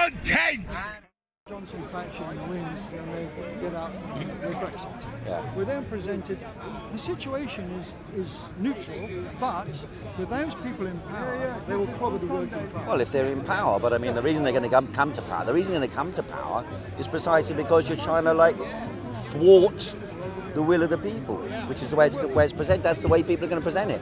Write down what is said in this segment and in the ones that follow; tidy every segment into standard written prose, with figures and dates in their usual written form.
content! Johnson faction wins and they get out with Brexit. Yeah. We're then presented, the situation is neutral, but with those people in power, they will probably work in power. Well, if they're in power, but I mean, the reason they're going to come to power, the reason they're going to come to power is precisely because you're trying to, like, thwart the will of the people, which is the way it's presented. That's the way people are going to present it.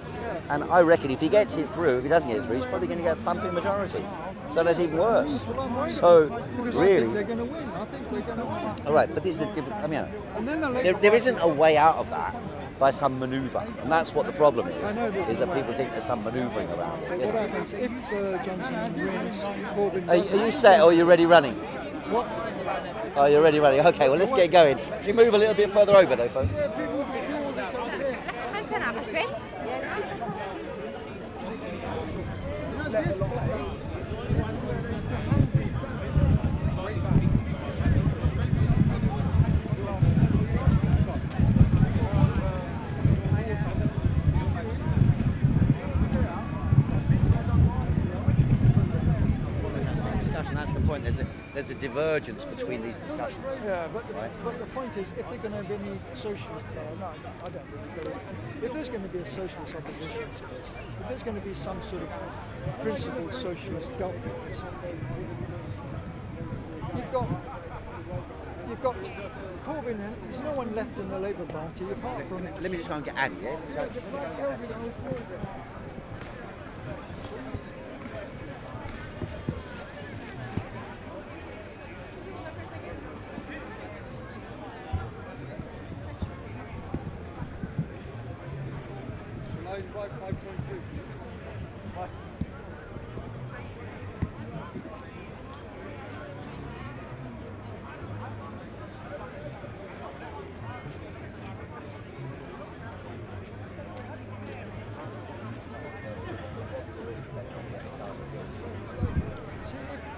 And I reckon if he gets it through, if he doesn't get it through, he's probably going to get a thumping majority. So that's even worse. So, Because really... I think they're going to win. I think they're going to win. All right, but this is a different... I mean, And then the there isn't a way out of that by some manoeuvre. And that's what the problem I know there's is a that way. people think there's some manoeuvring around it. What happens if Johnson wins, Corbyn Are doesn't? you set or are you ready running? What? Oh, you're ready running. Okay, well, let's get going. Can you move a little bit further over, though, folks? That's the point. There's a divergence between these discussions. Yeah, but the point is, if they're going to be any socialist, no, I don't really believe it. If there's going to be a socialist opposition to this, if there's going to be some sort of principled socialist government, you've got Corbyn. There's no one left in the Labour Party apart from. Let me just go and get Annie. Yeah? Shall I invite 5.2?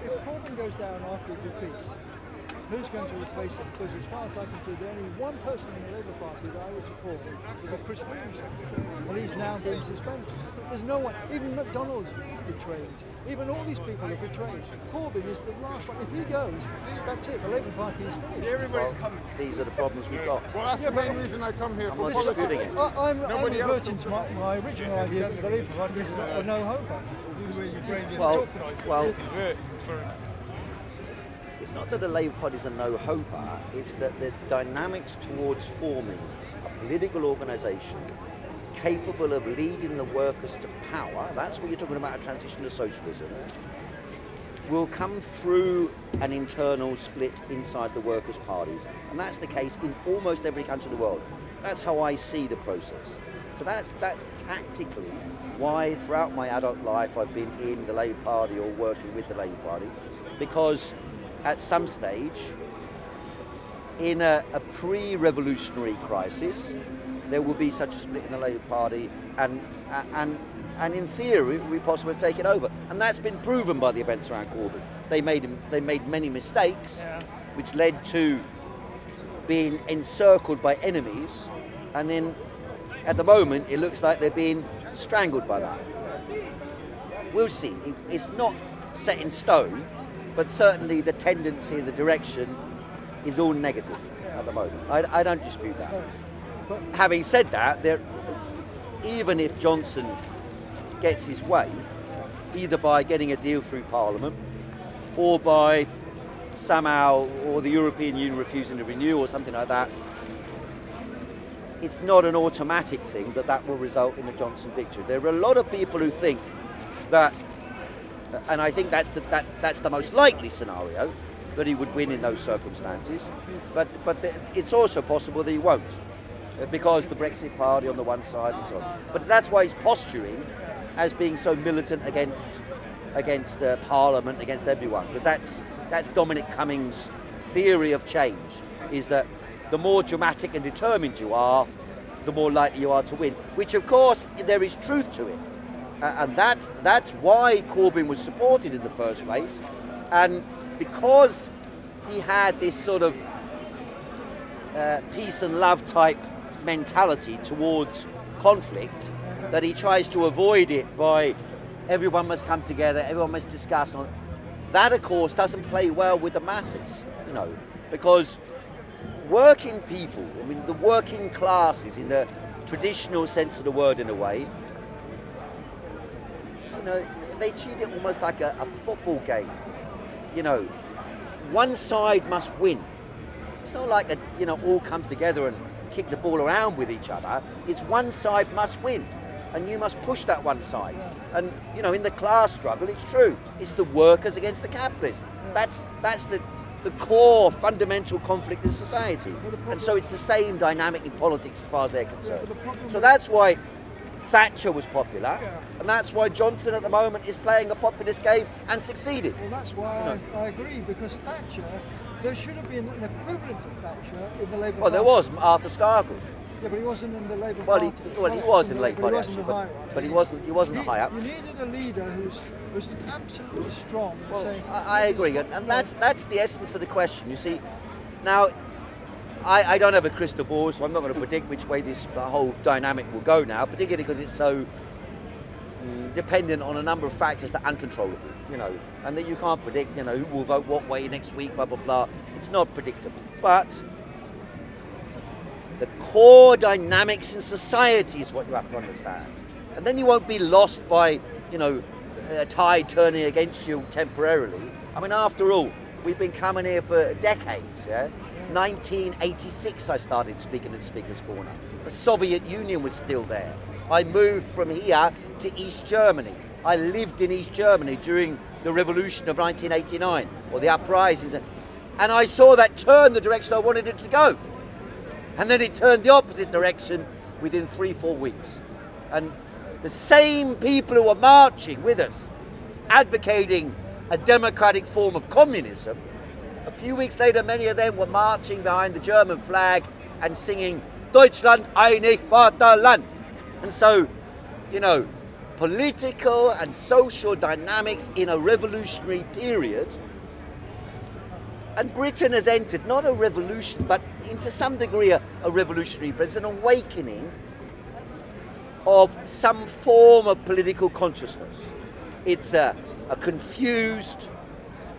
If Corbyn goes down after defeat, who's going to replace him? Because as far as I can see, there's only one person in the Labour Party that I would support, is Chris Williams. Well, he's now being suspended. There's no one, even McDonald's betrayed. Even all these people are betrayed. Corbyn is the last one. If he goes, that's it. The Labour Party is finished. Everybody's coming. These are the problems we've got. Well, that's the main reason I come here for not disputing politics. it. I'm Nobody else reverting to my original idea that the Labour Party is a no-hope. Well, Yeah, sorry. it's not that the Labour Party is a no-hoper, it's that the dynamics towards forming a political organisation capable of leading the workers to power, that's what you're talking about, a transition to socialism, will come through an internal split inside the workers' parties. And that's the case in almost every country in the world. That's how I see the process. So that's tactically why throughout my adult life I've been in the Labour Party or working with the Labour Party, because at some stage in a pre-revolutionary crisis there will be such a split in the Labour Party and in theory it will be possible to take it over. And that's been proven by the events around Corbyn. They made many mistakes which led to being encircled by enemies, and then at the moment it looks like they're being strangled by that. We'll see. It's not set in stone, but certainly the tendency and the direction is all negative at the moment. I don't dispute that. But having said that, even if Johnson gets his way, either by getting a deal through Parliament or by somehow, or the European Union refusing to renew or something like that, it's not an automatic thing that will result in a Johnson victory. There are a lot of people who think that, and I think that's the most likely scenario, that he would win in those circumstances, but it's also possible that he won't, because the Brexit party on the one side and so on. But that's why he's posturing as being so militant against Parliament, against everyone, because that's Dominic Cummings' theory of change, is that the more dramatic and determined you are, the more likely you are to win, which of course there is truth to it. And that's why Corbyn was supported in the first place, and because he had this sort of peace and love type mentality towards conflict, that he tries to avoid it by everyone must come together, everyone must discuss. that, of course, doesn't play well with the masses, because working people, I mean, the working classes in the traditional sense of the word in a way, they treat it almost like a football game. One side must win. It's not like all come together and kick the ball around with each other. It's one side must win, and you must push that one side. And in the class struggle, it's true. It's the workers against the capitalists. That's the core fundamental conflict in society. And so it's the same dynamic in politics as far as they're concerned. So that's why Thatcher was popular, and that's why Johnson at the moment is playing a populist game and succeeded. Well, that's why I agree, because Thatcher, there should have been an equivalent of Thatcher in the Labour Party. Well, there was Arthur Scargill. Yeah, but he wasn't in the Labour Party. He was in the Labour Party, actually, but he wasn't high up. You needed a leader who was absolutely strong. Well, I agree, and that's the essence of the question. You see, now I don't have a crystal ball, so I'm not going to predict which way this whole dynamic will go now, particularly because it's so dependent on a number of factors that are uncontrollable, and that you can't predict, who will vote what way next week, blah, blah, blah. It's not predictable. But the core dynamics in society is what you have to understand. And then you won't be lost by, a tide turning against you temporarily. I mean, after all, we've been coming here for decades, 1986 I started speaking at Speaker's Corner. The Soviet Union was still there. I moved from here to East Germany. I lived in East Germany during the revolution of 1989, or the uprisings, and I saw that turn the direction I wanted it to go. And then it turned the opposite direction within 3-4 weeks. And the same people who were marching with us, advocating a democratic form of communism, a few weeks later, many of them were marching behind the German flag and singing Deutschland, einig Vaterland. And so, political and social dynamics in a revolutionary period. And Britain has entered not a revolution, but into some degree a revolutionary, but it's an awakening of some form of political consciousness. It's a confused,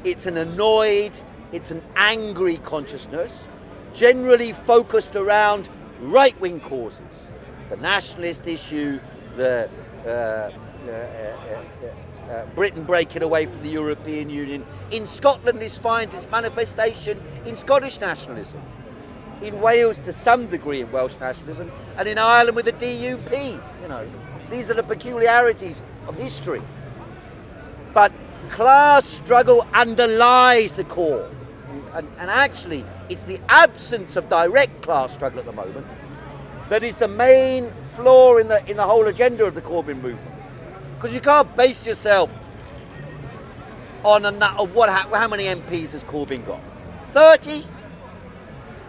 it's an annoyed, it's an angry consciousness, generally focused around right-wing causes. The nationalist issue, the Britain breaking away from the European Union. In Scotland, this finds its manifestation in Scottish nationalism. In Wales, to some degree, in Welsh nationalism, and in Ireland with the DUP. These are the peculiarities of history. But class struggle underlies the core. And actually, it's the absence of direct class struggle at the moment that is the main flaw in the whole agenda of the Corbyn movement. Because you can't base yourself on how many MPs has Corbyn got? 30?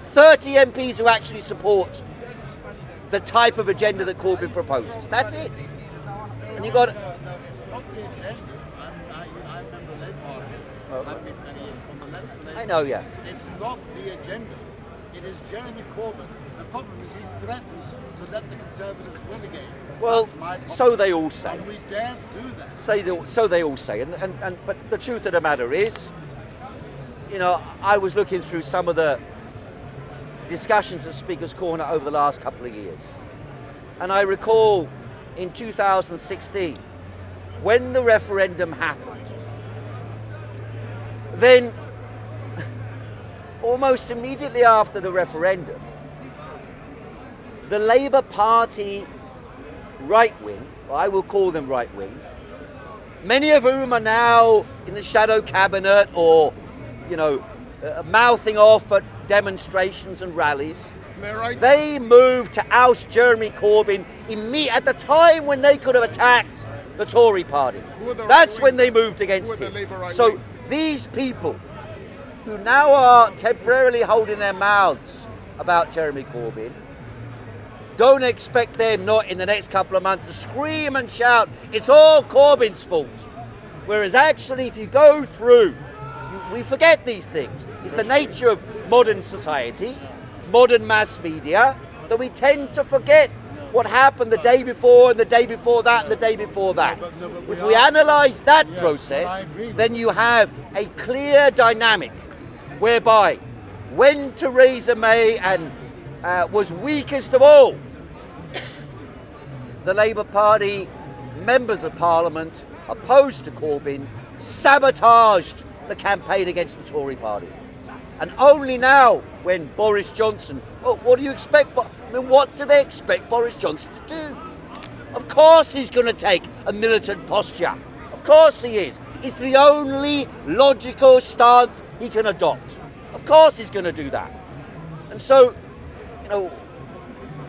30 MPs who actually support the type of agenda that Corbyn proposes. That's it. And you got... It's not the agenda. I remember the Labour Party. I've been many years on the left. I know, yeah. It's not the agenda. It is Jeremy Corbyn. The problem is he threatens to let the Conservatives win again. Well, so they all say. And we daren't do that. So they all say. But the truth of the matter is, I was looking through some of the discussions at Speaker's Corner over the last couple of years. And I recall in 2016, when the referendum happened, then almost immediately after the referendum, the Labour Party right-wing, I will call them right-wing, many of whom are now in the shadow cabinet or, mouthing off at demonstrations and rallies. Right. They moved to oust Jeremy Corbyn at the time when they could have attacked the Tory party. That's when they moved against him. So these people who now are temporarily holding their mouths about Jeremy Corbyn, don't expect them not in the next couple of months to scream and shout, it's all Corbyn's fault. Whereas actually, if you go through, we forget these things. It's the nature of modern society, modern mass media, that we tend to forget what happened the day before and the day before that and the day before that. If we analyse that process, then you have a clear dynamic whereby when Theresa May was weakest of all, the Labour Party members of Parliament opposed to Corbyn sabotaged the campaign against the Tory party. And only now, when Boris Johnson, well, what do you expect? What do they expect Boris Johnson to do? Of course he's going to take a militant posture. Of course he is. It's the only logical stance he can adopt. Of course he's going to do that. And so,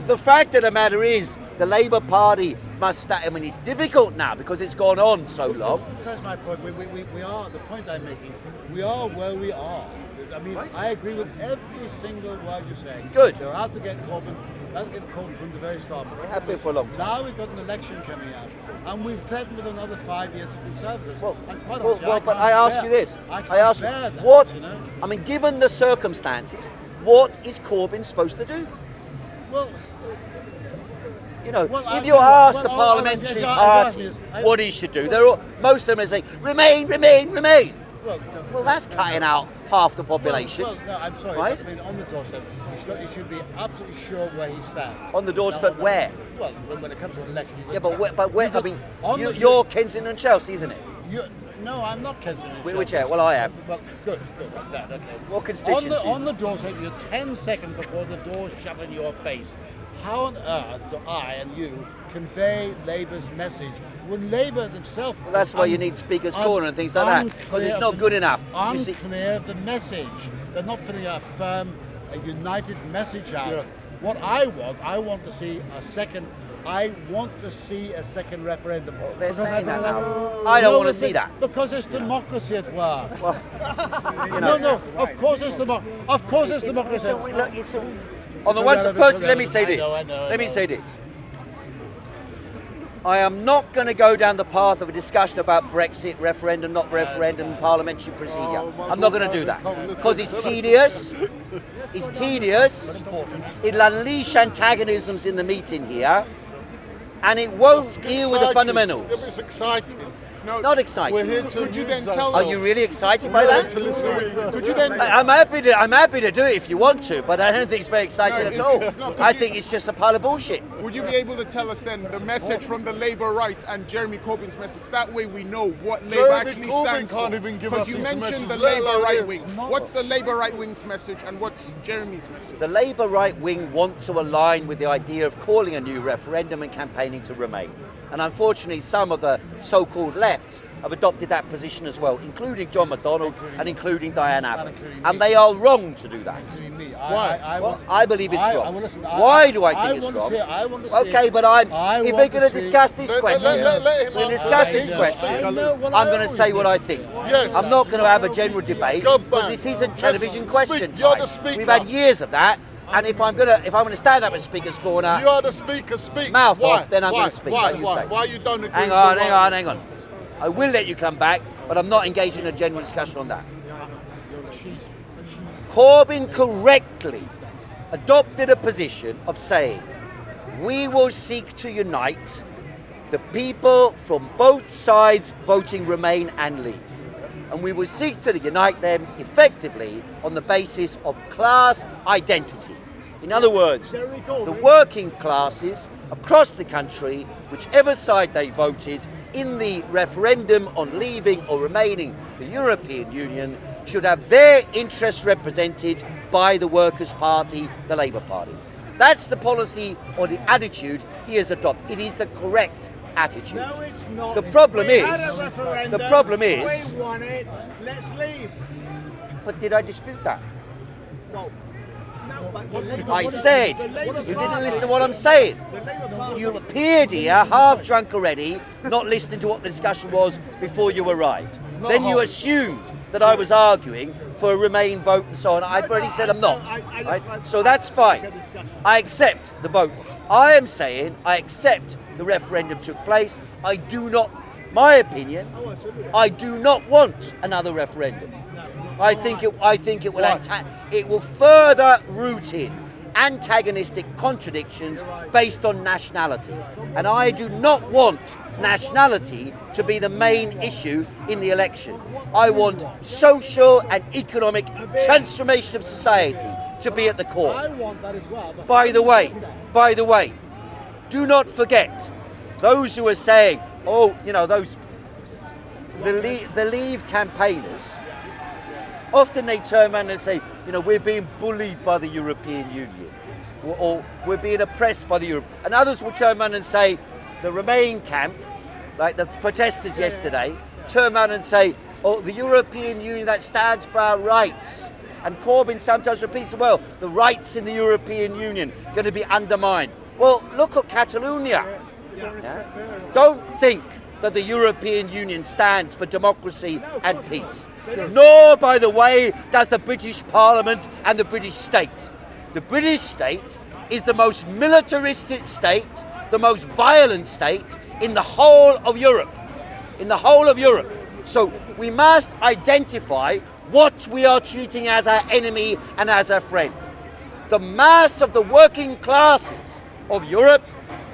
the fact of the matter is, the Labour Party must start. I mean, it's difficult now because it's gone on so long. That's my point. We are, the point I'm making, we are where we are. I mean, right. I agree with every single word you're saying. Good. They're out to get Corbyn, from the very start. They have been for a long time. Now we've got an election coming out, and we've threatened with another 5 years of Conservatives. But I ask you this. I mean, given the circumstances, what is Corbyn supposed to do? Well, if you ask the parliamentary party what he should do, most of them are saying, remain. Well, that's cutting out half the population. No, I'm sorry. Right? I mean, on the doorstep, he should be absolutely sure where he stands. On the doorstep, where? Well, when it comes to an election. Yeah, but where? I mean, you're Kensington and Chelsea, isn't it? No, I'm not Kensington. Which area? Well, I am. Well, good. Okay. What constituency? On the doorstep, you're 10 seconds before the door's shut in your face. How on earth do I and you convey Labour's message when Labour themselves... Well, that's why you need Speaker's Corner and things like that, because it's not good enough. Unclear the message. They're not putting a firm, a united message out. Yeah. What I want to see a second... I want to see a second referendum. Well, they're saying that now. I don't want to see that. Because it's democracy at work. Well, No, of course it's democracy. Of course it's democracy. On the one side, first, let me say this. Let me say this. I am not going to go down the path of a discussion about Brexit, referendum, not referendum, parliamentary procedure. I'm not going to do that because it's tedious. It's tedious. It'll unleash antagonisms in the meeting here, and it won't deal with the fundamentals. It's exciting. No, it's not exciting. We're here to. Could you then tell Are you really excited by that? To listen. Could you then? I'm happy to do it if you want to, but I don't think it's very exciting at all. I think it's just a pile of bullshit. Would you be able to tell us then the message from the Labour right and Jeremy Corbyn's message? That way we know what Labour actually stands for. Because you mentioned the Labour right wing. What's the Labour right wing's message and what's Jeremy's message? The Labour right wing want to align with the idea of calling a new referendum and campaigning to remain. And unfortunately, some of the so-called lefts have adopted that position as well, including John McDonnell and including Diane Abbott. And they are wrong to do that. Why? I believe it's wrong. Why do I think it's wrong? Okay, but if we're going to discuss this question, I'm going to say what I think. Yes. I'm not going to have a general debate because this isn't television question time. We've had years of that. And if I'm gonna stand up at Speaker's Corner, you are the speaker. Speak. Mouth off, then I'm going to speak. Why you don't agree? Hang on. I will let you come back, but I'm not engaging in a general discussion on that. Corbyn correctly adopted a position of saying, we will seek to unite the people from both sides voting Remain and Leave. And we will seek to unite them effectively on the basis of class identity. In other words, the working classes across the country, whichever side they voted in the referendum on leaving or remaining the European Union, should have their interests represented by the Workers' Party, the Labour Party. That's the policy or the attitude he has adopted. It is the correct attitude. No, it's not. The problem is, we won it. Let's leave. But did I dispute that? Well, no, but I said, you didn't listen to what I'm saying. You appeared here half drunk already, not listening to what the discussion was before you arrived. Then you assumed that I was arguing for a Remain vote and so on. I've already said I'm not. Right? So that's fine. I accept the vote. I am saying I accept the referendum took place. I do not, my opinion, I do not want another referendum. I think it will further root in antagonistic contradictions based on nationality. And I do not want nationality to be the main issue in the election. I want social and economic transformation of society to be at the core. I want that as well. By the way, do not forget those who are saying, oh, you know, the Leave campaigners, often they turn around and say, you know, we're being bullied by the European Union, or we're being oppressed by the Europe. And others will turn around and say, the Remain camp, like the protesters yesterday, turn around and say, oh, the European Union, that stands for our rights. And Corbyn sometimes repeats, well, the rights in the European Union are going to be undermined. Well, look at Catalonia. Yeah? Don't think that the European Union stands for democracy and peace. Nor, by the way, does the British Parliament and the British state. The British state is the most militaristic state, the most violent state in the whole of Europe. In the whole of Europe. So we must identify what we are treating as our enemy and as our friend. The mass of the working classes of Europe,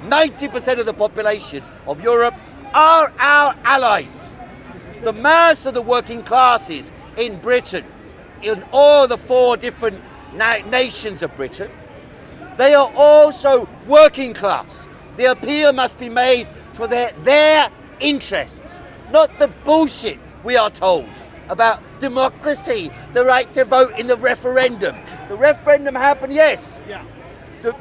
90% of the population of Europe, are our allies. The mass of the working classes in Britain, in all the 4 different nations of Britain, they are also working class. The appeal must be made for their interests, not the bullshit we are told about democracy, the right to vote in the referendum. The referendum happened, yes. Yeah.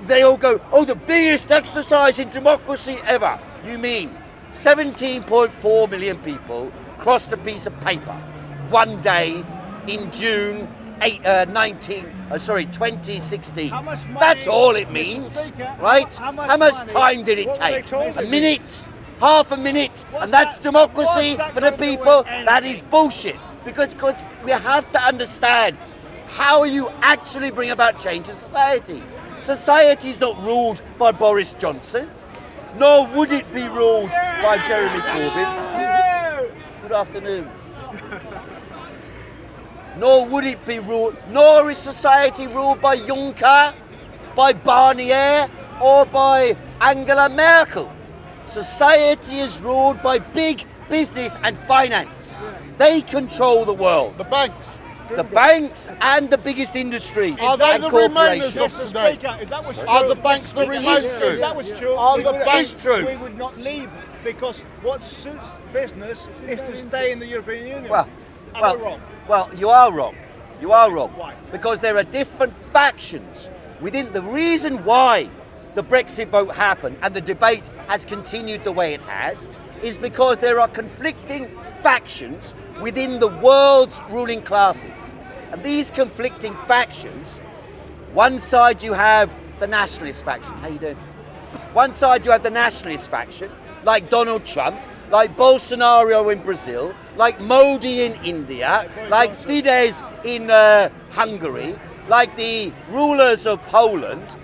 They all go, oh, the biggest exercise in democracy ever. You mean 17.4 million people crossed a piece of paper one day in June 2016. How much money, That's all it means, Speaker, right? how much How much money- time did it what were they take? told A you? minute? Half a minute? What's And that's that- democracy what's that for the got to do with people? anything? That is bullshit. Because we have to understand how you actually bring about change in society. Society is not ruled by Boris Johnson, nor would it be ruled by Jeremy Corbyn. Good afternoon. Nor would it be ruled, nor is society ruled by Juncker, by Barnier, or by Angela Merkel. Society is ruled by big business and finance. They control the world. The banks. The banks and the biggest industries Are they and the remainers corporations. of today? Speaker, if that was true, Are the banks the if remainers? that was true, Are we the would- banks true? we would not leave, because what suits business is to stay in the European Union. Am I wrong? Well, you are wrong. You are wrong. Why? Because there are different factions within. The reason why the Brexit vote happened and the debate has continued the way it has is because there are conflicting factions within the world's ruling classes. And these conflicting factions, one side you have the nationalist faction. How you doing? One side you have the nationalist faction, like Donald Trump, like Bolsonaro in Brazil, like Modi in India, like Fidesz in Hungary, like the rulers of Poland,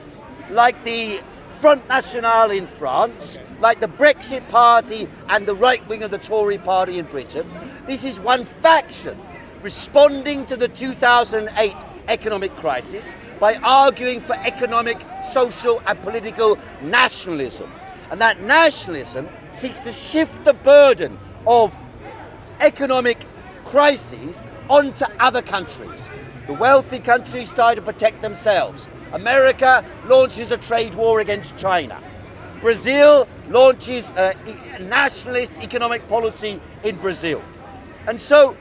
like the Front National in France, like the Brexit Party and the right wing of the Tory Party in Britain. This is one faction responding to the 2008 economic crisis by arguing for economic, social and political nationalism. And that nationalism seeks to shift the burden of economic crises onto other countries. The wealthy countries try to protect themselves. America launches a trade war against China. Brazil launches a nationalist economic policy in Brazil. And so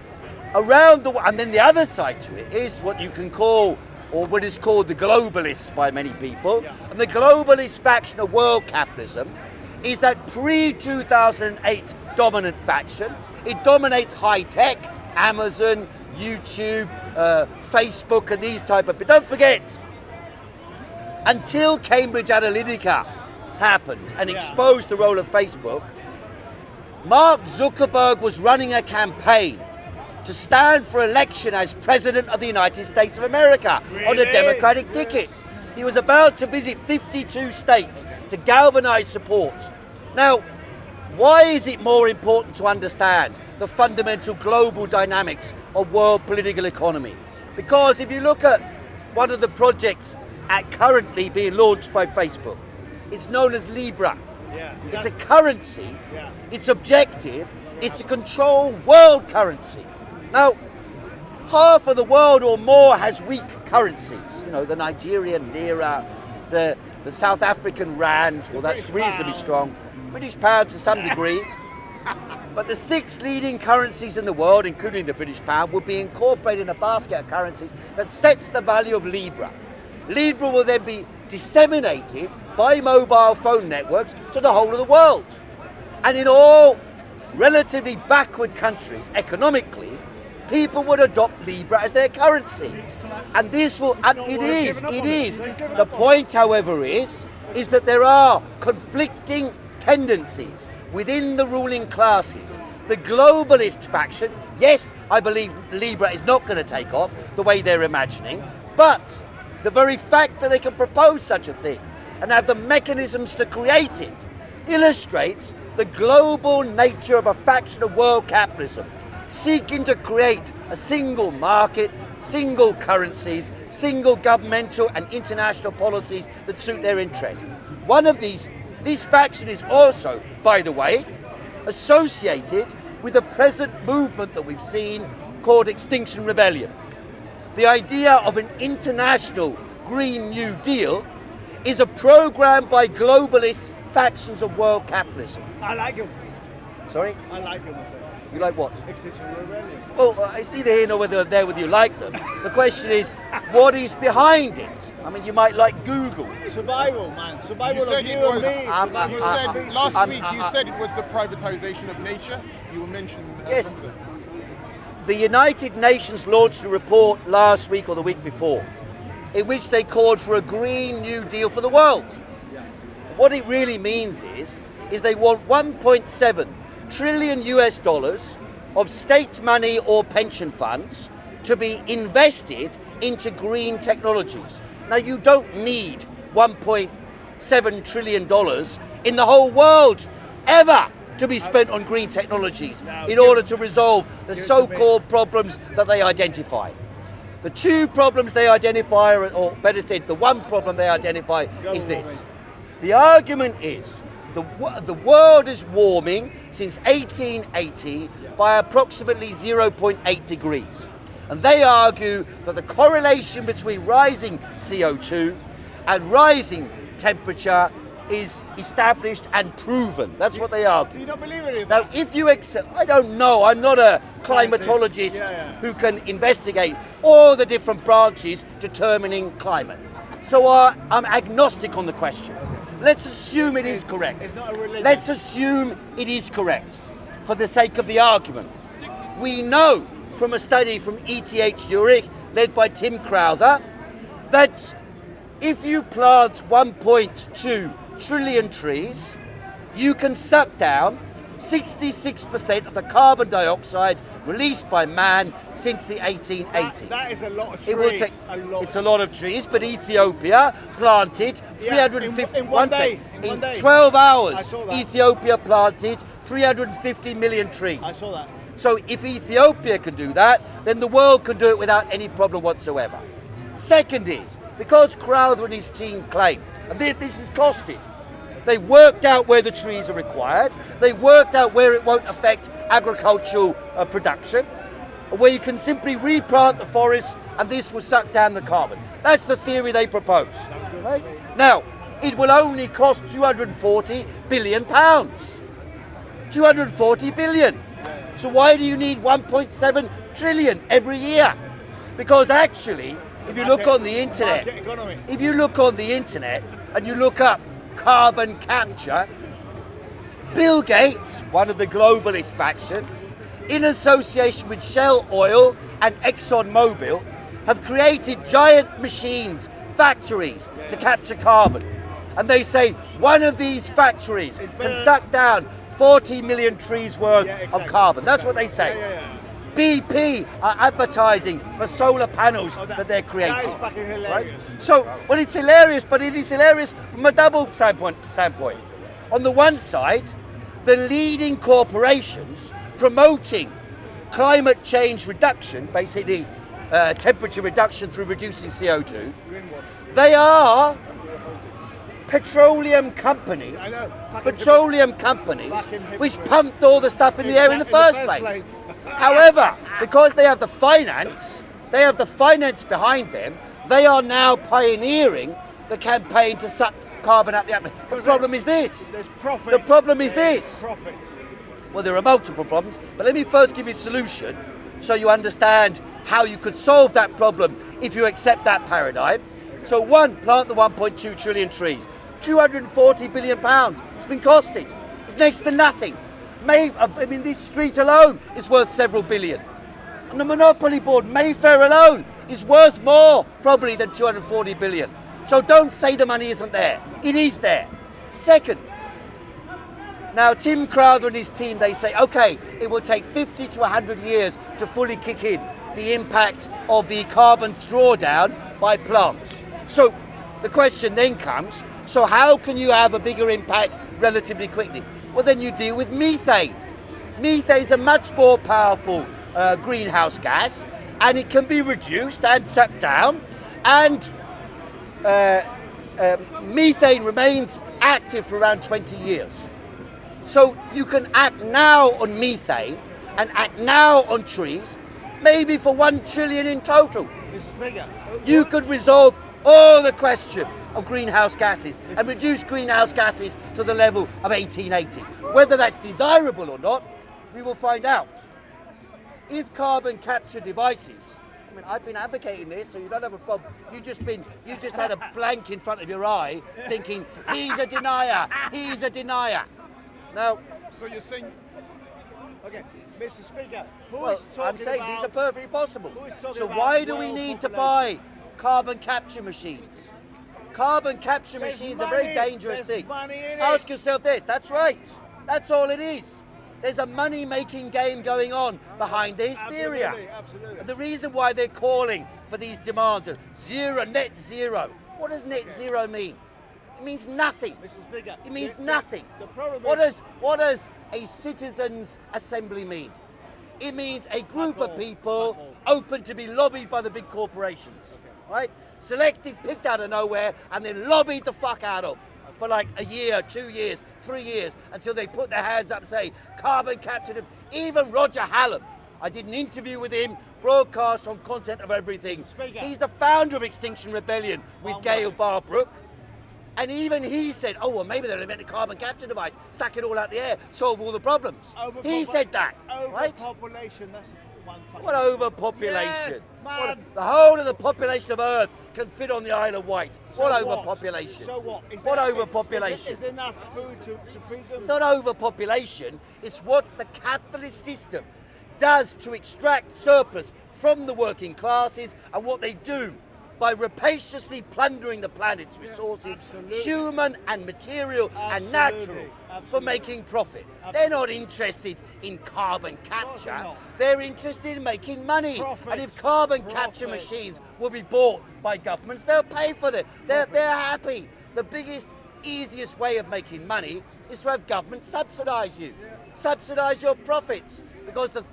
around the, and then the other side to it is what you can call, or what is called the globalists by many people. And the globalist faction of world capitalism is that pre-2008 dominant faction. It dominates high tech, Amazon, YouTube, Facebook and these type of, but don't forget, until Cambridge Analytica happened and exposed the role of Facebook, Mark Zuckerberg was running a campaign to stand for election as President of the United States of America on a Democratic ticket. He was about to visit 52 states to galvanize support. Now, why is it more important to understand the fundamental global dynamics of world political economy? Because if you look at one of the projects currently being launched by Facebook. It's known as Libra. Yeah, it's a currency. Yeah. Its objective is to control world currency. Now, half of the world or more has weak currencies. You know, the Nigerian naira, the South African rand, well, that's reasonably strong. British pound to some degree. But the 6 leading currencies in the world, including the British pound, will be incorporated in a basket of currencies that sets the value of Libra. Libra will then be disseminated by mobile phone networks to the whole of the world. And in all relatively backward countries, economically, people would adopt Libra as their currency. And this will, and it is. The point, however, is that there are conflicting tendencies within the ruling classes. The globalist faction, yes, I believe Libra is not going to take off the way they're imagining, but the very fact that they can propose such a thing and have the mechanisms to create it illustrates the global nature of a faction of world capitalism, seeking to create a single market, single currencies, single governmental and international policies that suit their interests. One of this faction is also, by the way, associated with the present movement that we've seen called Extinction Rebellion. The idea of an international Green New Deal is a program by globalist factions of world capitalism. I like him. Sorry? I like him myself. You like what? Extinction Rebellion. Well, it's neither here nor whether you like them. The question is, what is behind it? I mean, you might like Google. Survival, man. Survival You said of you it was. and me. You said last week. You said it was the privatization of nature. You mentioned. Yes. The United Nations launched a report last week or the week before, in which they called for a Green New Deal for the world. What it really means is they want 1.7 trillion US dollars of state money or pension funds to be invested into green technologies. Now, you don't need $1.7 trillion in the whole world ever to be spent on green technologies in order to resolve the so-called problems that they identify. The 2 problems they identify, or better said, the 1 problem they identify is this. The argument is the world is warming since 1880 by approximately 0.8 degrees. And they argue that the correlation between rising CO2 and rising temperature is established and proven. That's what they argue. Do you not believe it? Now, if you accept, I don't know, I'm not a climatologist who can investigate all the different branches determining climate. So I'm agnostic on the question. Let's assume it is correct. It's not a religion. Let's assume it is correct for the sake of the argument. We know from a study from ETH Zurich, led by Tim Crowther, that if you plant 1.2 trillion trees, you can suck down 66% of the carbon dioxide released by man since the 1880s. That is a lot of trees. It will take, it's a lot of trees, but Ethiopia planted 350 in one day. In 12 hours. I saw that. Ethiopia planted 350 million trees. I saw that. So if Ethiopia can do that, then the world can do it without any problem whatsoever. Second is, because Crowther and his team claim, and this is costed, they worked out where the trees are required, they worked out where it won't affect agricultural production, where you can simply replant the forests and this will suck down the carbon. That's the theory they propose. Right? Now, it will only cost £240 billion. 240 billion. So why do you need 1.7 trillion every year? Because actually, if you look on the internet, and you look up carbon capture, Bill Gates, one of the globalist faction, in association with Shell Oil and ExxonMobil, have created giant machines, factories to capture carbon. And they say one of these factories can suck down 40 million trees worth of carbon. That's what they say. BP are advertising for solar panels that they're creating. That is fucking hilarious. Right? So, well, it's hilarious, but it is hilarious from a double standpoint. On the one side, the leading corporations promoting climate change reduction, basically temperature reduction through reducing CO2. They are petroleum companies, which pumped all the stuff in the air in the first place. However, because they have the finance behind them, they are now pioneering the campaign to suck carbon out the atmosphere. The problem is this. The problem is this. Well, there are multiple problems, but let me first give you a solution so you understand how you could solve that problem if you accept that paradigm. So one, plant the 1.2 trillion trees. 240 billion pounds. It's been costed. It's next to nothing. This street alone is worth several billion. And the Monopoly Board, Mayfair alone, is worth more probably than 240 billion. So don't say the money isn't there. It is there. Second, now Tim Crowther and his team, they say, okay, it will take 50 to 100 years to fully kick in the impact of the carbon drawdown by plants. So the question then comes, so how can you have a bigger impact relatively quickly? Well, then you deal with methane. Methane is a much more powerful greenhouse gas, and it can be reduced and sucked down, and methane remains active for around 20 years. So you can act now on methane and act now on trees, maybe for 1 trillion in total. You could resolve all the question of greenhouse gases and reduce greenhouse gases to the level of 1880. Whether that's desirable or not, we will find out. If carbon capture devices, I've been advocating this, so you don't have a problem. You just had a blank in front of your eye, thinking he's a denier. Now, so you're saying? Okay, Mr. Speaker. I'm saying these are perfectly possible. So why do we need to buy carbon capture machines? Carbon capture machines are a very dangerous thing. Ask yourself this. That's right. That's all it is. There's a money-making game going on behind the hysteria. Absolutely. And the reason why they're calling for these demands of net zero. What does net zero mean? It means nothing. It means nothing. What does a citizens' assembly mean? It means a group of people open to be lobbied by the big corporations, right? Selected, picked out of nowhere, and then lobbied the fuck out of for like a year, 2 years, 3 years, until they put their hands up and say, carbon capture. Even Roger Hallam, I did an interview with him, broadcast on Content of Everything. He's the founder of Extinction Rebellion with Gail Barbrook. And even he said, oh, well, maybe they'll invent a carbon capture device, suck it all out the air, solve all the problems. He said that, right? Overpopulation, that's one thing. What overpopulation? Yes, man. The whole of the population of Earth can fit on the Isle of Wight. What So overpopulation? So what? What overpopulation? Is there enough food to feed them? It's not overpopulation, it's what the capitalist system does to extract surplus from the working classes, and what they do by rapaciously plundering the planet's resources, human and material and natural, for making profit. They're not interested in carbon capture, they're interested in making money. And if carbon capture machines will be bought by governments, they'll pay for them. They're happy. The biggest, easiest way of making money is to have government subsidise you. Subsidise your profits, because the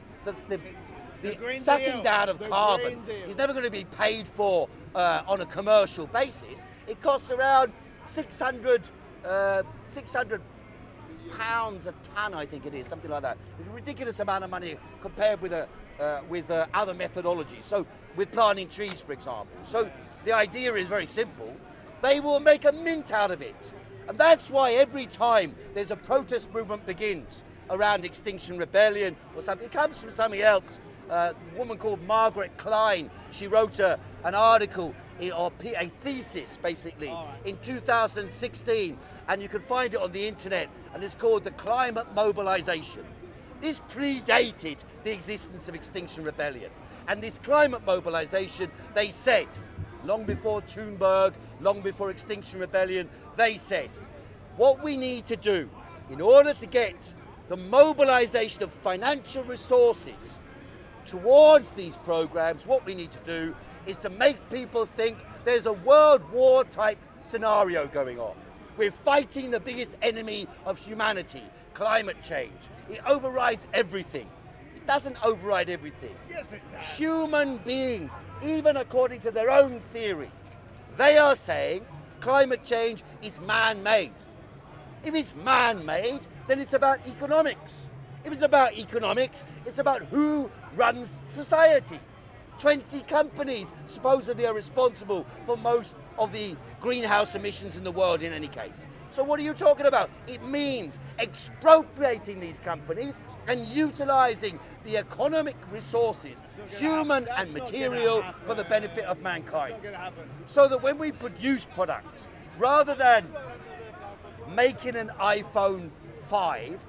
sucking down of carbon is never going to be paid for on a commercial basis. It costs around 600 pounds a ton, I think it is, something like that. It's a ridiculous amount of money compared with other methodologies. So with planting trees, for example. So the idea is very simple. They will make a mint out of it. And that's why every time there's a protest movement begins around Extinction Rebellion or something, it comes from something else. A woman called Margaret Klein, she wrote an article, or a thesis basically, in 2016, and you can find it on the internet, and it's called The Climate Mobilization. This predated the existence of Extinction Rebellion, and this climate mobilization, they said, long before Thunberg, long before Extinction Rebellion, they said, what we need to do in order to get the mobilization of financial resources towards these programs, what we need to do is to make people think there's a world war type scenario going on. We're fighting the biggest enemy of humanity, climate change. It overrides everything. doesn't override everything. Yes, it does. Human beings, even according to their own theory, they are saying climate change is man-made. If it's man-made, then it's about economics. If it's about economics, it's about who runs society. 20 companies supposedly are responsible for most of the greenhouse emissions in the world in any case. So what are you talking about? It means expropriating these companies and utilizing the economic resources, human and material, for the benefit of mankind. So that when we produce products, rather than making an iPhone 5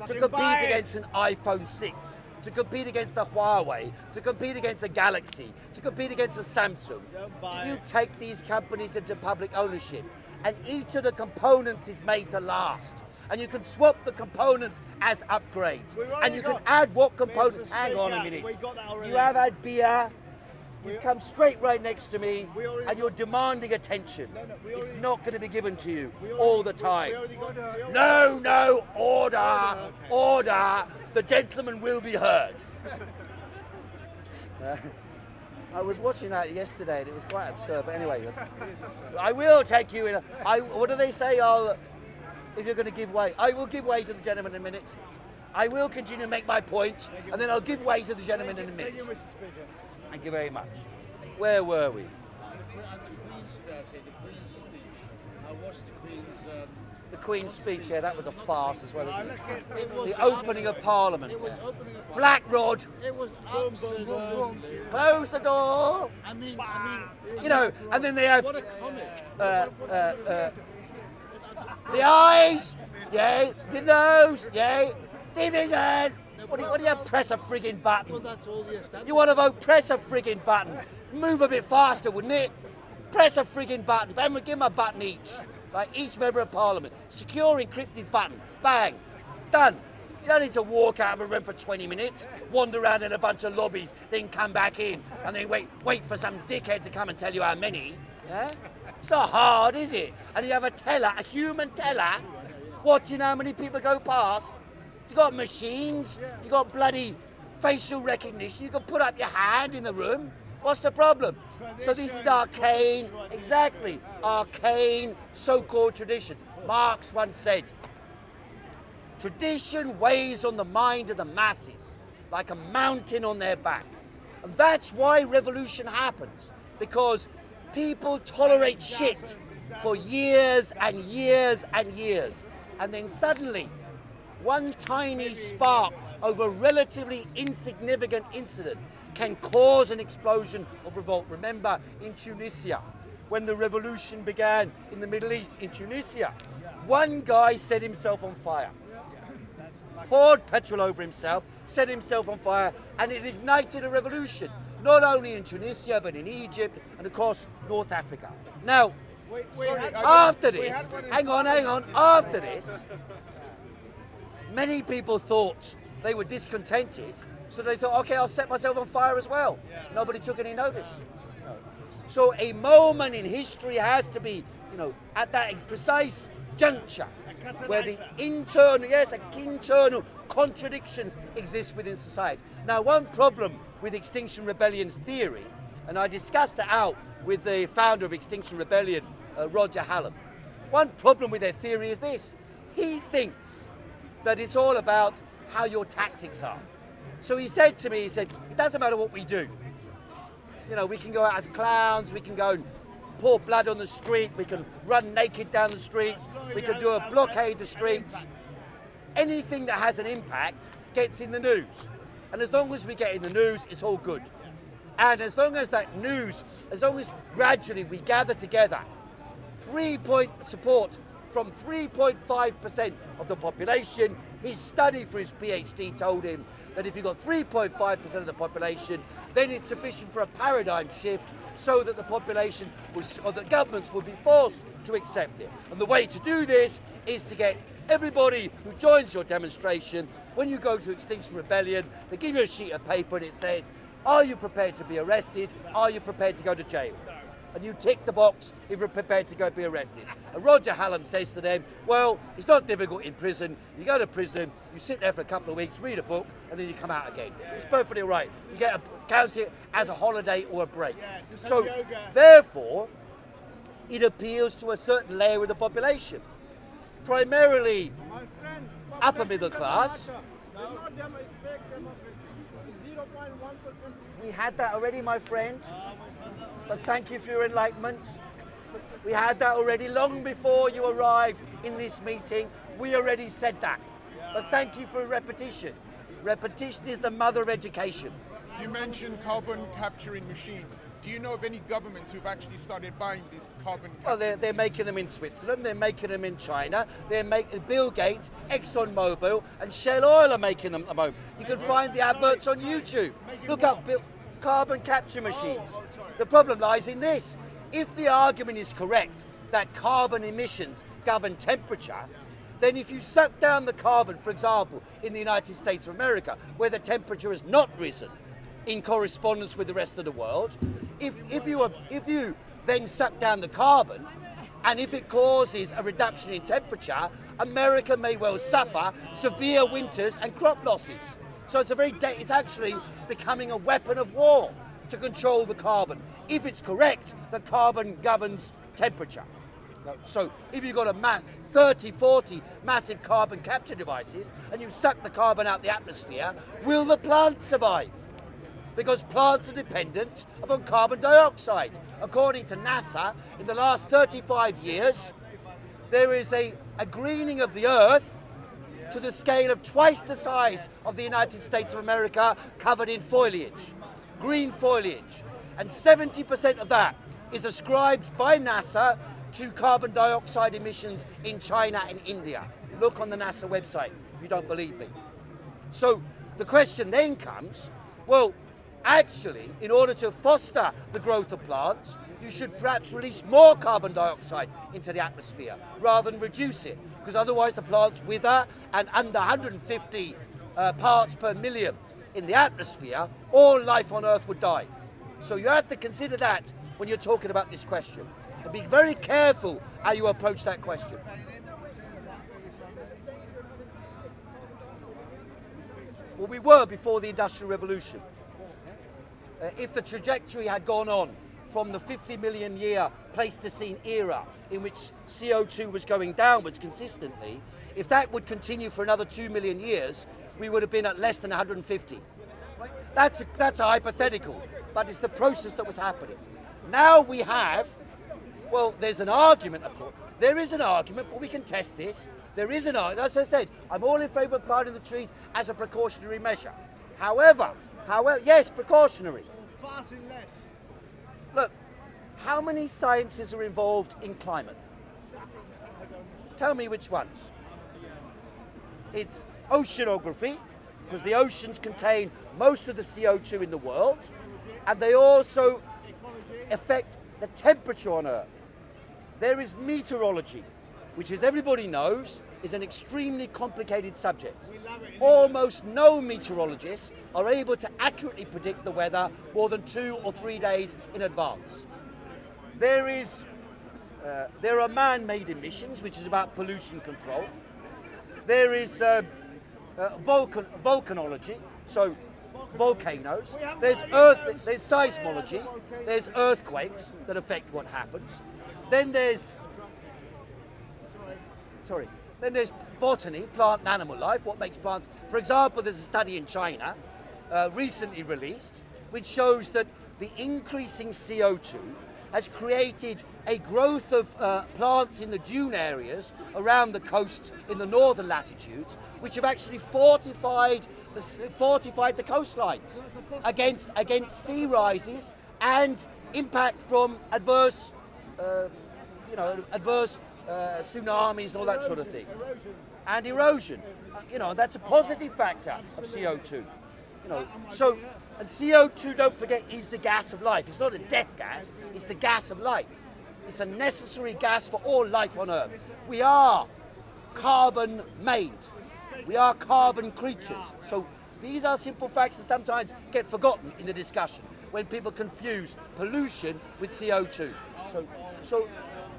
to compete against an iPhone 6, to compete against a Huawei, to compete against a Galaxy, to compete against a Samsung. If you take these companies into public ownership and each of the components is made to last, and you can swap the components as upgrades, and you can add what components. Hang on a minute. You have had beer. You come straight right next to me, and you're demanding attention. It's not going to be given to you all the time. No, order. The gentleman will be heard. I was watching that yesterday, and it was quite absurd. But anyway, I will take you in. What do they say? If you're going to give way, I will give way to the gentleman in a minute. I will continue to make my point, and then I'll give way to the gentleman in a minute. Thank you very much. Where were we? The Queen's speech. I watched the Queen's... The Queen's speech, yeah, that was a farce as well, isn't it? The opening opening of Parliament. It was opening of Black Rod, It was absolutely... close the door. I mean... You know, and then they have What a comic. the eyes, yay, the nose, yay, division. What do you press a frigging button? Well, that's all the establishment. You want to vote, press a frigging button. Move a bit faster, wouldn't it? Press a frigging button. Then we give them a button each. Like each member of Parliament. Secure encrypted button. Bang. Done. You don't need to walk out of a room for 20 minutes, wander around in a bunch of lobbies, then come back in, and then wait for some dickhead to come and tell you how many. Yeah? It's not hard, is it? And you have a teller, a human teller, watching how many people go past. You got machines, you got bloody facial recognition, you can put up your hand in the room. What's the problem? So this is arcane, exactly, arcane so-called tradition. Marx once said, tradition weighs on the mind of the masses like a mountain on their back. And that's why revolution happens, because people tolerate shit for years and years and years. And then suddenly, one tiny spark over a relatively insignificant incident can cause an explosion of revolt. Remember, in Tunisia, when the revolution began in the Middle East, in Tunisia, one guy set himself on fire. Poured petrol over himself, set himself on fire, and it ignited a revolution, not only in Tunisia, but in Egypt, and of course, North Africa. Now, after this, hang on, after this, many people thought they were discontented, so they thought, okay, I'll set myself on fire as well. Nobody took any notice. So a moment in history has to be, at that precise juncture where the internal contradictions exist within society. Now, one problem with Extinction Rebellion's theory, and I discussed it out with the founder of Extinction Rebellion, Roger Hallam. One problem with their theory is this. He thinks that it's all about how your tactics are. So he said to me, it doesn't matter what we do. We can go out as clowns, we can go and pour blood on the street, we can run naked down the street, we can do a blockade the streets. Anything that has an impact gets in the news. And as long as we get in the news, it's all good. And as long as that news, as long as gradually we gather together, 3-point support from 3.5% of the population, his study for his PhD told him that if you've got 3.5% of the population, then it's sufficient for a paradigm shift so that the population or the governments will be forced to accept it. And the way to do this is to get everybody who joins your demonstration, when you go to Extinction Rebellion, they give you a sheet of paper and it says, are you prepared to be arrested? Are you prepared to go to jail? and you tick the box if you're prepared to go be arrested. And Roger Hallam says to them, well, it's not difficult in prison. You go to prison, you sit there for a couple of weeks, read a book, and then you come out again. It's perfectly all right. You get count it as a holiday or a break. So, therefore, it appeals to a certain layer of the population, primarily upper middle class. We had that already, my friend. But thank you for your enlightenment. We had that already long before you arrived in this meeting. We already said that. But thank you for repetition. Repetition is the mother of education. You mentioned carbon capturing machines. Do you know of any governments who've actually started buying these carbon capturing Well, they're making them in Switzerland, they're making them in China, Bill Gates, ExxonMobil and Shell Oil are making them at the moment. You can find the adverts on YouTube. Look up carbon capture machines. The problem lies in this. If the argument is correct that carbon emissions govern temperature, then if you suck down the carbon, for example, in the United States of America, where the temperature has not risen in correspondence with the rest of the world, if you then suck down the carbon, and if it causes a reduction in temperature, America may well suffer severe winters and crop losses. So it's actually becoming a weapon of war to control the carbon. If it's correct, the carbon governs temperature. So if you've got a 30, 40 massive carbon capture devices and you suck the carbon out the atmosphere, will the plants survive? Because plants are dependent upon carbon dioxide. According to NASA, in the last 35 years, there is a greening of the Earth to the scale of twice the size of the United States of America covered in foliage, green foliage. And 70% of that is ascribed by NASA to carbon dioxide emissions in China and India. Look on the NASA website if you don't believe me. So the question then comes, well, actually, in order to foster the growth of plants, you should perhaps release more carbon dioxide into the atmosphere rather than reduce it, because otherwise the plants wither, and under 150 parts per million in the atmosphere, all life on Earth would die. So you have to consider that when you're talking about this question. And be very careful how you approach that question. Well, we were before the Industrial Revolution. If the trajectory had gone on from the 50 million year Pleistocene era in which CO2 was going downwards consistently, if that would continue for another 2 million years, we would have been at less than 150. That's a hypothetical, but it's the process that was happening. Now we have, well, there's an argument, of course. There is an argument, but we can test this. There is an argument. As I said, I'm all in favour of planting the trees as a precautionary measure. However, yes, precautionary. Look, how many sciences are involved in climate? Tell me which ones. It's oceanography, because the oceans contain most of the CO2 in the world, and they also affect the temperature on Earth. There is meteorology, which, as everybody knows, is an extremely complicated subject. Almost no meteorologists are able to accurately predict the weather more than 2 or 3 days in advance. There are man-made emissions, which is about pollution control. There is volcanology, so volcanoes. There's seismology. There's earthquakes that affect what happens. Then there's botany, plant and animal life, what makes plants. For example, there's a study in China, recently released, which shows that the increasing CO2 has created a growth of plants in the dune areas around the coast in the northern latitudes, which have actually fortified the coastlines against sea rises and impact from adverse tsunamis and all that sort of thing. And erosion. That's a positive factor of CO2. And CO2, don't forget, is the gas of life. It's not a death gas, it's the gas of life. It's a necessary gas for all life on Earth. We are carbon made. We are carbon creatures. So these are simple facts that sometimes get forgotten in the discussion. when people confuse pollution with CO2. So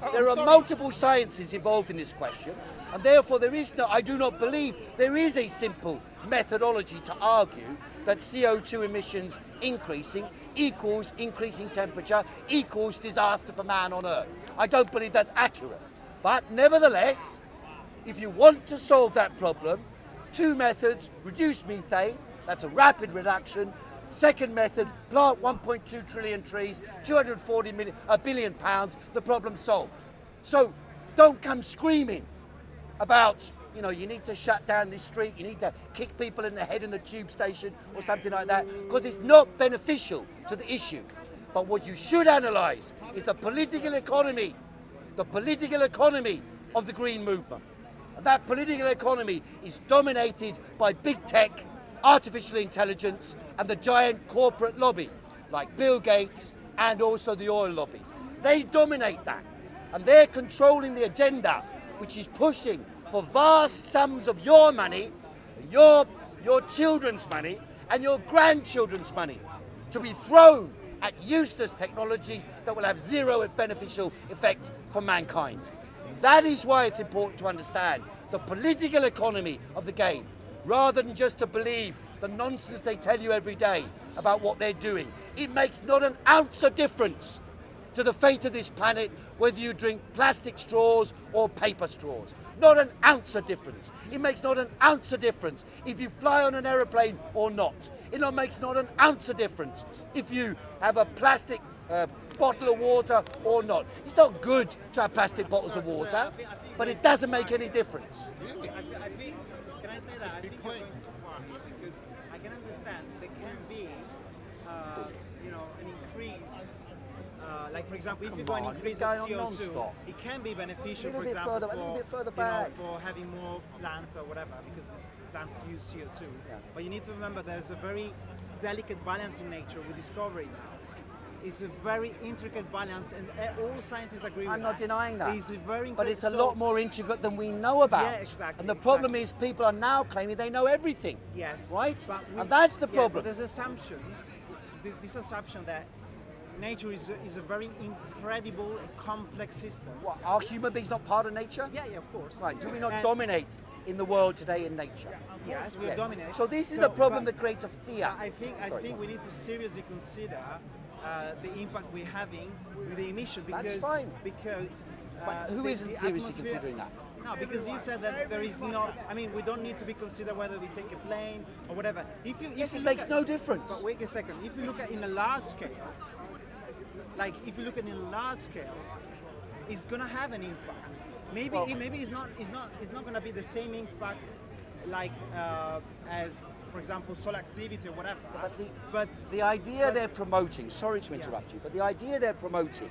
Oh, there are multiple sciences involved in this question, and therefore I do not believe there is a simple methodology to argue that CO2 emissions increasing equals increasing temperature equals disaster for man on Earth. I don't believe that's accurate. But nevertheless, if you want to solve that problem, two methods: reduce methane, that's a rapid reduction. Second method, plant 1.2 trillion trees, 240 billion pounds, the problem solved. So don't come screaming about, you need to shut down this street, you need to kick people in the head in the tube station or something like that, because it's not beneficial to the issue. But what you should analyse is the political economy of the green movement. And that political economy is dominated by big tech, artificial intelligence, and the giant corporate lobby, like Bill Gates and also the oil lobbies. They dominate that, and they're controlling the agenda, which is pushing for vast sums of your money, your children's money, and your grandchildren's money to be thrown at useless technologies that will have zero beneficial effect for mankind. That is why it's important to understand the political economy of the game, rather than just to believe the nonsense they tell you every day about what they're doing. It makes not an ounce of difference to the fate of this planet whether you drink plastic straws or paper straws. Not an ounce of difference. It makes not an ounce of difference if you fly on an aeroplane or not. It makes not an ounce of difference if you have a plastic bottle of water or not. It's not good to have plastic bottles of water, but it doesn't make any difference. Really? I think, can I say that? I think you're going too far, because I can understand there can be, an increase. Like for example, if you go an increase of CO2, it can be beneficial, for example, for having more plants or whatever, because plants use CO2. Yeah. But you need to remember there's a very delicate balance in nature we discover it now. It's a very intricate balance, and all scientists agree with that. I'm not denying that. It's a very but it's a lot more intricate than we know about. Yeah, exactly. And the problem is people are now claiming they know everything. Yes. Right? And that's the But problem. there's this assumption that nature is a very incredible, complex system. What, are human beings not part of nature? Yeah, of course. Right. Do we not dominate in the world today in nature? Yes, we dominate. So this is a problem that creates a fear. I think we need to seriously consider the impact we're having with the emission, because That's fine. But who isn't seriously considering that? No, because you said that there is no. I mean, we don't need to be considered whether we take a plane or whatever. It makes no difference. But wait a second. If you look at in a large scale, it's gonna have an impact. Maybe it's not gonna be the same impact like as, for example, solar activity or whatever. But the idea they're promoting, sorry to interrupt you, but the idea they're promoting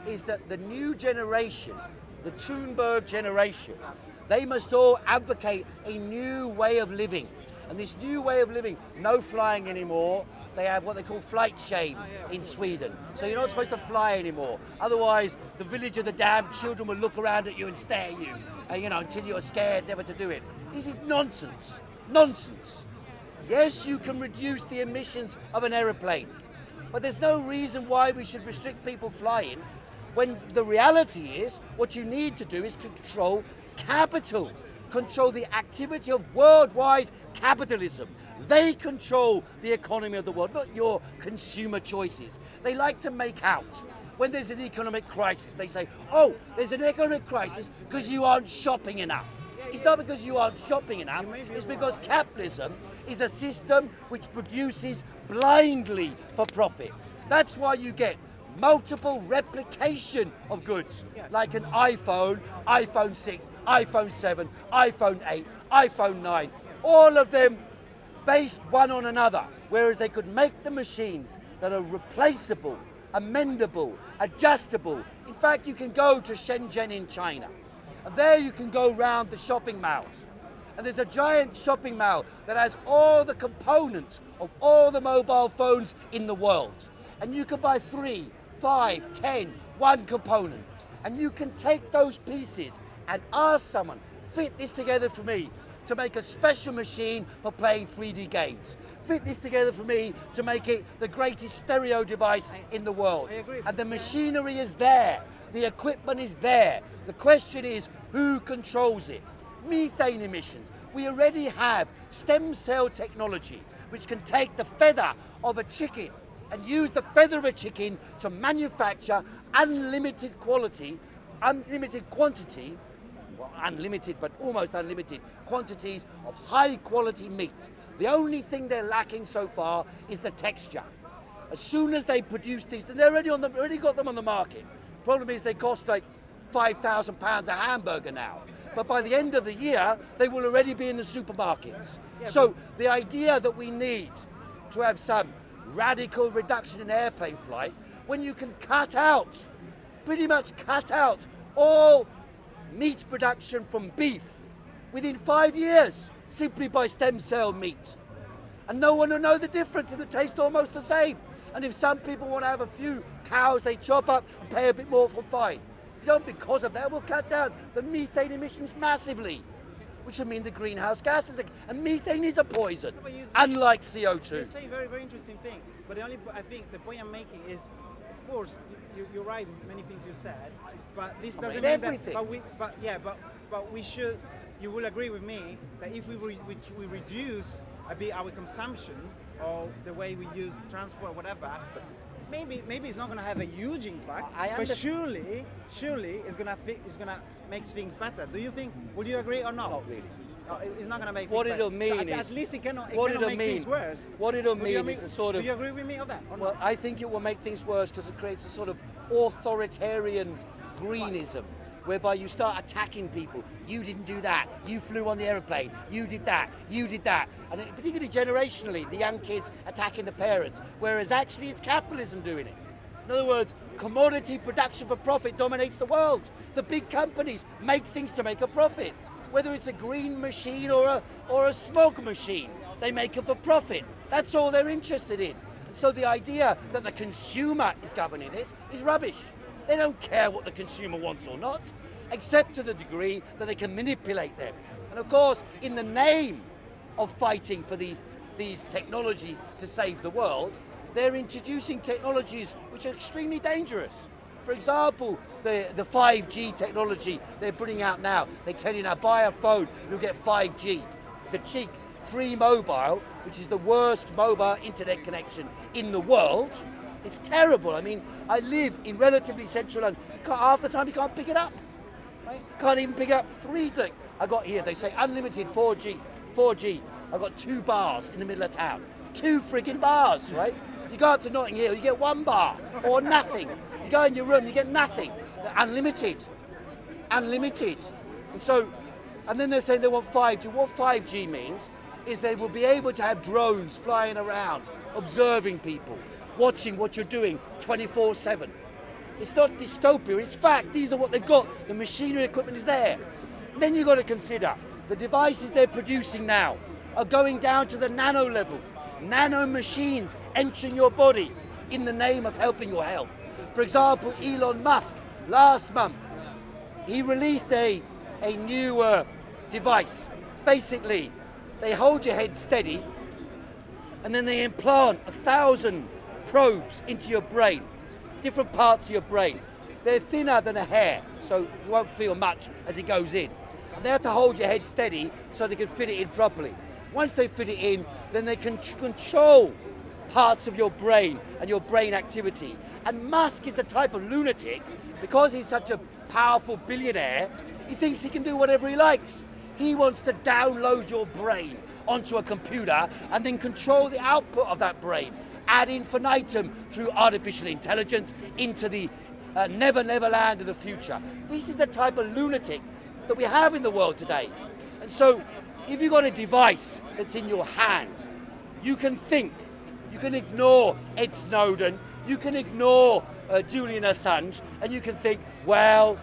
is that the new generation, the Thunberg generation, they must all advocate a new way of living. And this new way of living, no flying anymore. They have what they call flight shame in Sweden. So you're not supposed to fly anymore. Otherwise, the village of the damned children will look around at you and stare at you, until you're scared never to do it. This is nonsense. Nonsense. Yes, you can reduce the emissions of an aeroplane, but there's no reason why we should restrict people flying when the reality is what you need to do is control capital, control the activity of worldwide capitalism. They control the economy of the world, not your consumer choices. They like to make out when there's an economic crisis. They say, oh, there's an economic crisis because you aren't shopping enough. It's not because you aren't shopping enough, it's because capitalism is a system which produces blindly for profit. That's why you get multiple replication of goods, like an iPhone, iPhone 6, iPhone 7, iPhone 8, iPhone 9, all of them based one on another, whereas they could make the machines that are replaceable, amendable, adjustable. In fact, you can go to Shenzhen in China, and there you can go round the shopping malls. And there's a giant shopping mall that has all the components of all the mobile phones in the world. And you can buy 3, 5, 10, one component. And you can take those pieces and ask someone, fit this together for me. to make a special machine for playing 3D games. Fit this together for me to make it the greatest stereo device in the world. I agree. And the machinery is there. The equipment is there. The question is, who controls it? Methane emissions. We already have stem cell technology, which can take the feather of a chicken and use the feather of a chicken to manufacture unlimited quality, unlimited quantity, well, unlimited but almost unlimited quantities of high quality meat. The only thing they're lacking so far is the texture. As soon as they produce these, they're already got them on the market. Problem is they cost like £5,000 a hamburger now. But by the end of the year, they will already be in the supermarkets. So the idea that we need to have some radical reduction in airplane flight, when you can pretty much cut out all meat production from beef within 5 years, simply by stem cell meat. And no one will know the difference, and it tastes almost the same. And if some people want to have a few cows they chop up and pay a bit more for, fine. You don't, because of that, we'll cut down the methane emissions massively, which will mean the greenhouse gases, and methane is a poison, unlike CO2. You're saying a very, very interesting thing, but I think the point I'm making is, of course, you're right in many things you said, but this doesn't mean everything. But we should, you will agree with me, that if we reduce a bit our consumption, or the way we use transport, or whatever, maybe it's not going to have a huge impact, but surely it's going to make things better. Do you think? Would you agree or not? Not really. No, it's not going to make what things it'll better. mean At least it cannot mean, make things worse. What it'll mean is a sort of. Do you agree with me on that? Or Well, not? I think it will make things worse because it creates a sort of authoritarian greenism, whereby you start attacking people. You didn't do that. You flew on the aeroplane. You did that. You did that. And particularly generationally, the young kids attacking the parents, whereas actually it's capitalism doing it. In other words, commodity production for profit dominates the world. The big companies make things to make a profit. Whether it's a green machine or a smog machine, they make it for profit. That's all they're interested in. And so the idea that the consumer is governing this is rubbish. They don't care what the consumer wants or not, except to the degree that they can manipulate them. And of course, in the name of fighting for these technologies to save the world, they're introducing technologies which are extremely dangerous. For example, the 5G technology they're putting out now. They tell you now, buy a phone, you'll get 5G. The cheap 3 mobile, which is the worst mobile internet connection in the world. It's terrible. I mean, I live in relatively central London. Half the time you can't pick it up. Right? Can't even pick it up 3. Look, I got here, they say unlimited 4G. I got 2 bars in the middle of town. 2 friggin' bars, right? You go up to Notting Hill, you get 1 bar or nothing. You go in your room, you get nothing. They're unlimited. And then they're saying they want 5G. What 5G means is they will be able to have drones flying around, observing people, watching what you're doing 24/7. It's not dystopia, it's fact. These are what they've got. The machinery equipment is there. Then you've got to consider the devices they're producing now are going down to the nano level. Nano machines entering your body in the name of helping your health. For example, Elon Musk, last month, he released a new device. Basically, they hold your head steady and then they implant 1,000 probes into your brain, different parts of your brain. They're thinner than a hair, so you won't feel much as it goes in. And they have to hold your head steady so they can fit it in properly. Once they fit it in, then they can control parts of your brain and your brain activity. And Musk is the type of lunatic, because he's such a powerful billionaire, he thinks he can do whatever he likes. He wants to download your brain onto a computer and then control the output of that brain, ad infinitum, through artificial intelligence into the never land of the future. This is the type of lunatic that we have in the world today. And so if you've got a device that's in your hand, you can think, you can ignore Ed Snowden, you can ignore Julian Assange, and you can think, well,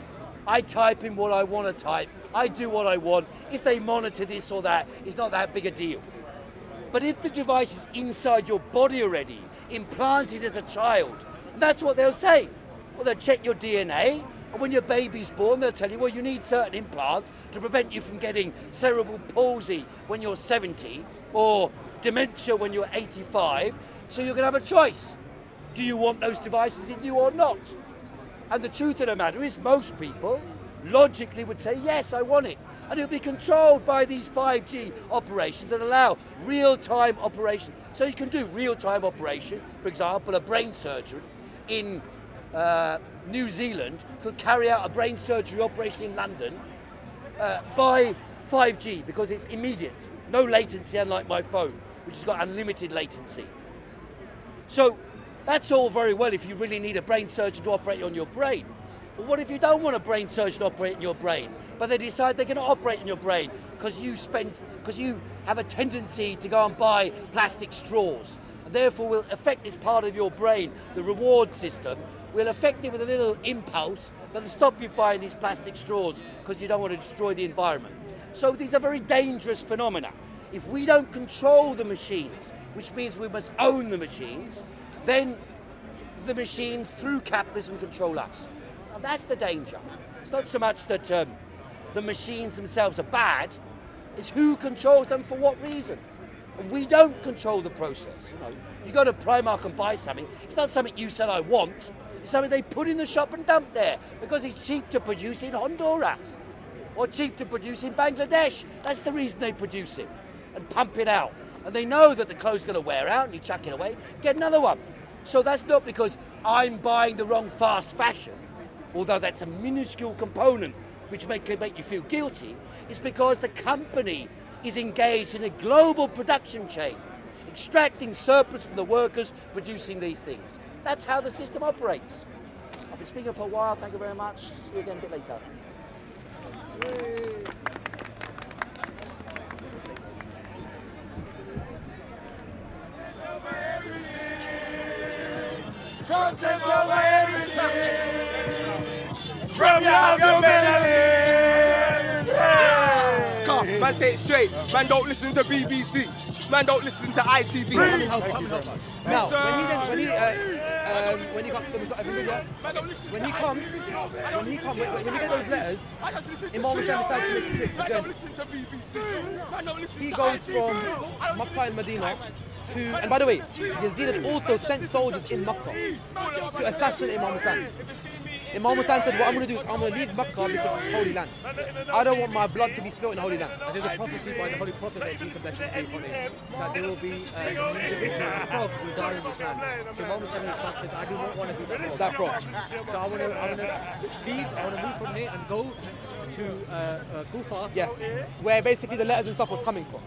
I type in what I want to type, I do what I want. If they monitor this or that, it's not that big a deal. But if the device is inside your body already, implanted as a child, that's what they'll say. Well, they'll check your DNA, And when your baby's born, they'll tell you, well, you need certain implants to prevent you from getting cerebral palsy when you're 70 or dementia when you're 85. So you're going to have a choice. Do you want those devices in you or not? And the truth of the matter is most people logically would say, yes, I want it. And it'll be controlled by these 5G operations that allow real-time operation. So you can do real-time operation. For example, a brain surgeon in New Zealand could carry out a brain surgery operation in London by 5G because it's immediate. No latency, unlike my phone, which has got unlimited latency. So that's all very well if you really need a brain surgeon to operate on your brain. But what if you don't want a brain surgeon to operate in your brain, but they decide they're going to operate in your brain because you have a tendency to go and buy plastic straws, and therefore will affect this part of your brain, the reward system, will affect it with a little impulse that'll stop you buying these plastic straws because you don't want to destroy the environment. So these are very dangerous phenomena. If we don't control the machines, which means we must own the machines, then the machines, through capitalism, control us. Now that's the danger. It's not so much that the machines themselves are bad, it's who controls them for what reason. And we don't control the process. You go to Primark and buy something, it's not something you said I want, it's something they put in the shop and dump there because it's cheap to produce in Honduras or cheap to produce in Bangladesh. That's the reason they produce it and pump it out. And they know that the clothes are going to wear out and you chuck it away, get another one. So that's not because I'm buying the wrong fast fashion, although that's a minuscule component which can make you feel guilty. It's because the company is engaged in a global production chain, extracting surplus from the workers producing these things. That's how the system operates. I've been speaking for a while, thank you very much. See you again a bit later. Yay. Come take over everything from your melody. Come, man, say it straight. Man, don't listen to BBC. Man, don't listen to ITV. Now, when he comes, when he get those letters, Imam Hussain decides to make a trip to Jeddah. He goes from Makkah and Medina to, and by the way, Yazid had also sent soldiers in Makkah to assassinate Imam Hussain. Imam Hussain said, what I'm going to do is I'm going to leave Makkah because it's holy land. I don't want my blood to be spilled in the holy land. And there's a prophecy by the Holy Prophet that peace and blessings be upon him, that there will be a frog will die in this land. So Imam Hussain said, I do not want to be that frog. So I want to leave, I want to move from here and go to Kufa, yes, where basically the letters and stuff was coming from.